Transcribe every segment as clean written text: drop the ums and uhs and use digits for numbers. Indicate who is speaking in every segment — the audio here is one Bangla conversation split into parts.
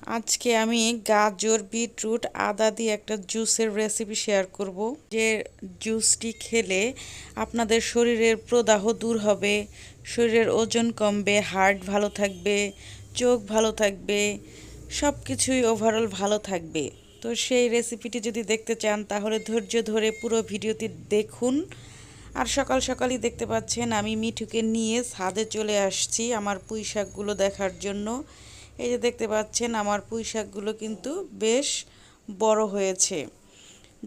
Speaker 1: আজকে আমি গাজর বিটরুট আদা দিয়ে একটা জুসের রেসিপি শেয়ার করব। যে জুসটি খেলে আপনাদের শরীরের প্রদাহ দূর হবে, শরীরের ওজন কমবে, হার্ট ভালো থাকবে, চোখ ভালো থাকবে, সব কিছুই ওভারঅল ভালো থাকবে। তো সেই রেসিপিটি যদি দেখতে চান তাহলে ধৈর্য ধরে পুরো ভিডিওটি দেখুন। আর সকাল সকালই দেখতে পাচ্ছেন আমি মিঠুকে নিয়ে ছাদে চলে আসছি আমার পুঁই শাকগুলো দেখার জন্য। এই যে দেখতে পাচ্ছেন আমার পুঁই শাকগুলো কিন্তু বেশ বড় হয়েছে।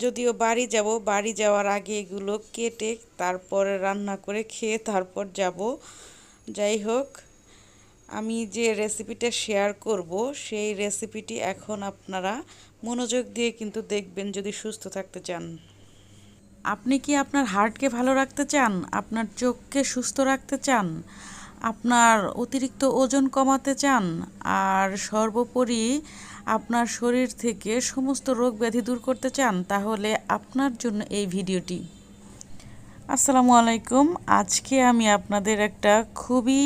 Speaker 1: যদিও বাড়ি যাওয়ার আগে এগুলো কেটে তারপরে রান্না করে খেয়ে তারপর যাব। যাই হোক, আমি যে রেসিপিটা শেয়ার করব সেই রেসিপিটি এখন আপনারা মনোযোগ দিয়ে কিন্তু দেখবেন যদি সুস্থ থাকতে চান। আপনি কি আপনার হার্টকে ভালো রাখতে চান, আপনার চোখকে সুস্থ রাখতে চান, আপনার অতিরিক্ত ওজন কমাতে চান, আর সর্বোপরি আপনার শরীর থেকে সমস্ত রোগ ব্যাধি দূর করতে চান, তাহলে আপনার জন্য এই ভিডিওটি। আসসালামু আলাইকুম। আজকে আমি আপনাদের একটা খুবই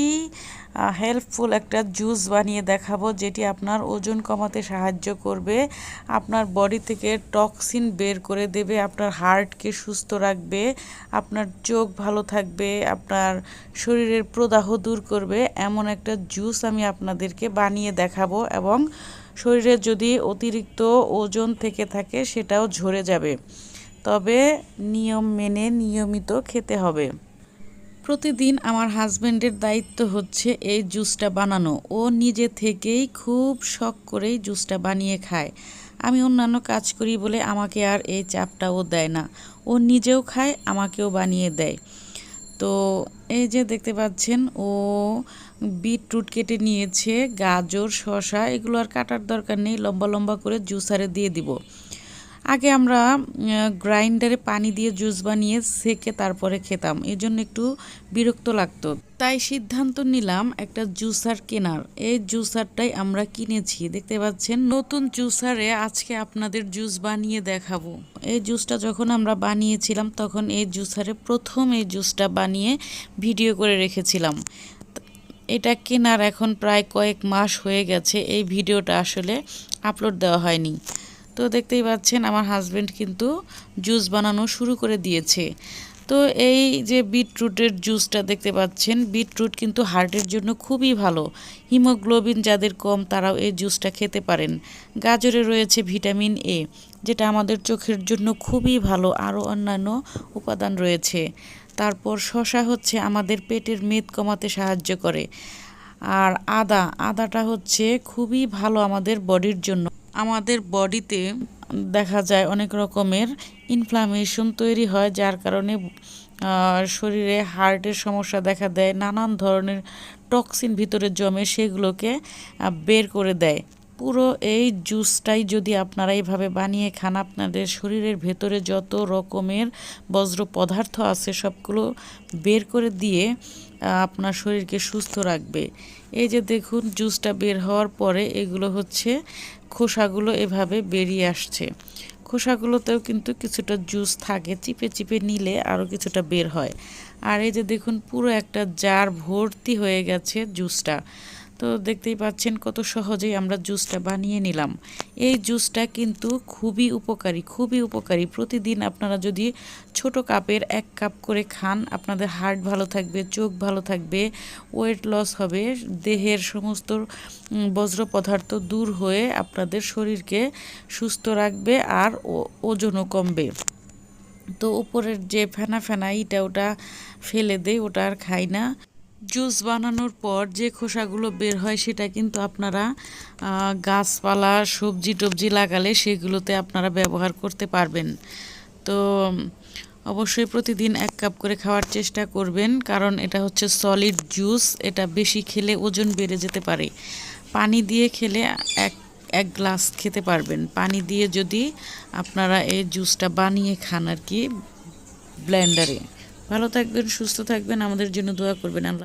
Speaker 1: হেল্পফুল একটা জুস বানিয়ে দেখাবো, যেটি আপনার ওজন কমাতে সাহায্য করবে, আপনার বডি থেকে টক্সিন বের করে দেবে, আপনার হার্টকে সুস্থ রাখবে, আপনার চোখ ভালো থাকবে, আপনার শরীরের প্রদাহ দূর করবে। এমন একটা জুস আমি আপনাদেরকে বানিয়ে দেখাবো এবং শরীরে যদি অতিরিক্ত ওজন থেকে থাকে সেটাও ঝরে যাবে। তবে নিয়ম মেনে নিয়মিত খেতে হবে। প্রতিদিন আমার হাজবেন্ডের দায়িত্ব হচ্ছে এই জুসটা বানানো। ও নিজে থেকেই খুব শখ করেই জুসটা বানিয়ে খায়। আমি অন্যান্য কাজ করি বলে আমাকে আর এই চাপটা ও দেয় না। ও নিজেও খায়, আমাকেও বানিয়ে দেয়। তো এই যে দেখতে পাচ্ছেন ও বিটরুট কেটে নিয়েছে, গাজর, শসা এগুলো আর কাটার দরকার নেই, লম্বা লম্বা করে জুসারে দিয়ে দিব। আগে আমরা গ্রাইন্ডারে পানি দিয়ে জুস বানিয়ে সেকে তারপরে খেতাম, এই জন্য একটু বিরক্ত লাগতো। তাই সিদ্ধান্ত নিলাম একটা জুসার কেনার। এই জুসারটাই আমরা কিনেছি, দেখতে পাচ্ছেন নতুন জুসারে আজকে আপনাদের জুস বানিয়ে দেখাবো। এই জুসটা যখন আমরা বানিয়েছিলাম তখন এই জুসারে প্রথম এই জুসটা বানিয়ে ভিডিও করে রেখেছিলাম। এটা কেনার এখন প্রায় কয়েক মাস হয়ে গেছে, এই ভিডিওটা আসলে আপলোড দেওয়া হয়নি। তো দেখতেই পাচ্ছেন আমার হাজবেন্ড কিন্তু জুস বানানো শুরু করে দিয়েছে। তো এই যে বিটরুটের জুসটা দেখতে পাচ্ছেন, বিটরুট কিন্তু হার্টের জন্য খুবই ভালো। হিমোগ্লোবিন যাদের কম তারাও এই জুসটা খেতে পারেন। গাজরে রয়েছে ভিটামিন এ, যেটা আমাদের চোখের জন্য খুবই ভালো। আরও অন্যান্য উপাদান রয়েছে। তারপর শসা হচ্ছে আমাদের পেটের মেদ কমাতে সাহায্য করে। আর আদাটা হচ্ছে খুবই ভালো আমাদের বডির জন্য। আমাদের বডিতে দেখা যায় অনেক রকমের ইনফ্লামেশন তৈরি হয়, যার কারণে শরীরে হার্টের সমস্যা দেখা দেয়, নানান ধরনের টক্সিন ভিতরে জমে সেগুলোকে বের করে দেয়। পুরো এই জুসটাই যদি আপনারা এইভাবে বানিয়ে খান, আপনাদের শরীরের ভেতরে যত রকমের বজ্র পদার্থ আছে সবগুলো বের করে দিয়ে আপনার শরীরকে সুস্থ রাখবে। এই যে দেখুন জুসটা বের হওয়ার পরে এগুলো হচ্ছে খোসাগুলো এভাবে বেরিয়ে আসছে। খোসাগুলোতেও কিন্তু কিছুটা জুস থাকে, চিপে চিপে নিলে আরও কিছুটা বের হয়। আর এই যে দেখুন পুরো একটা জার ভর্তি হয়ে গেছে জুসটা। তো দেখতেই পাচ্ছেন কত সহজেই আমরা জুসটা বানিয়ে নিলাম। এই জুসটা কিন্তু খুবই উপকারী। প্রতিদিন আপনারা যদি ছোট কাপের 1 কাপ করে খান, আপনাদের হার্ট ভালো থাকবে, চোখ ভালো থাকবে, ওয়েট লস হবে, দেহের সমস্ত বজ্র পদার্থ দূর হয়ে আপনাদের শরীরকে সুস্থ রাখবে আর ওজনও কমবে। তো উপরের যে ফেনা ফেনা ওটা ফেলে দেয়, ওটা আর খাই না। জুস বানানোর পর যে খোসাগুলো বের হয় সেটা কিন্তু আপনারা গাছপালা সবজি টবজি লাগালে সেগুলোতে আপনারা ব্যবহার করতে পারবেন। তো অবশ্যই প্রতিদিন 1 কাপ করে খাওয়ার চেষ্টা করবেন, কারণ এটা হচ্ছে সলিড জুস। এটা বেশি খেলে ওজন বেড়ে যেতে পারে। পানি দিয়ে খেলে এক গ্লাস খেতে পারবেন। পানি দিয়ে যদি আপনারা এই জুসটা বানিয়ে খান আর কি ব্লেন্ডারে। ভালো থাকবেন, সুস্থ থাকবেন, আমাদের জন্য দোয়া করবেন। আল্লাহ।